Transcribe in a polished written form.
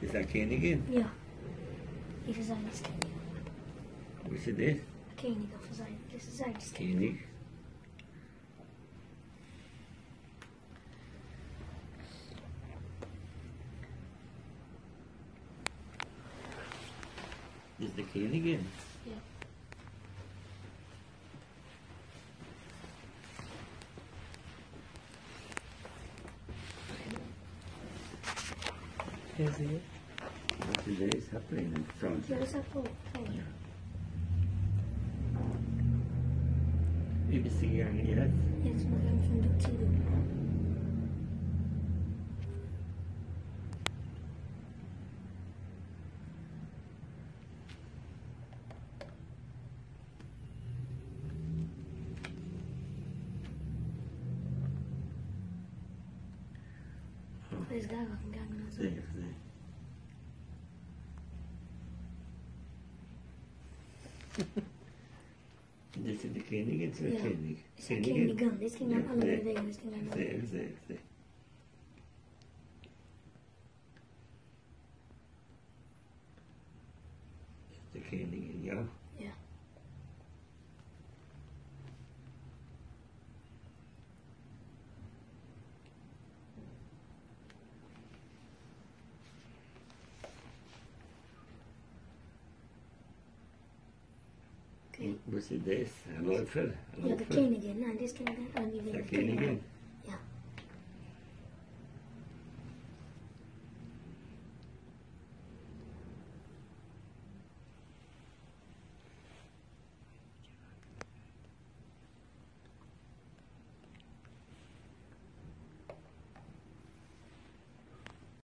Is that Königin? Ja. Hier is eigentlich König. Which is this? König of zijn. Dit is eigenlijk König. Is the Königin? Ja. Is it? What is this happening in front? Hier is ook Ja. Übersehen jetzt. Jetzt moet ik van de tien doen. Er is daar ook een gang naar zo. Zeker, zeker. Dit is de Königin, de Ja. König. Is een Königin. Dit ging naar andere dingen. Dit ging naar andere Zeker, dingen. zeker, zeker. De Königin, ja. Ja. Was is this? Een Läufer? Ja, de Königin. Nee, dit ging naar andere De dingen. Königin.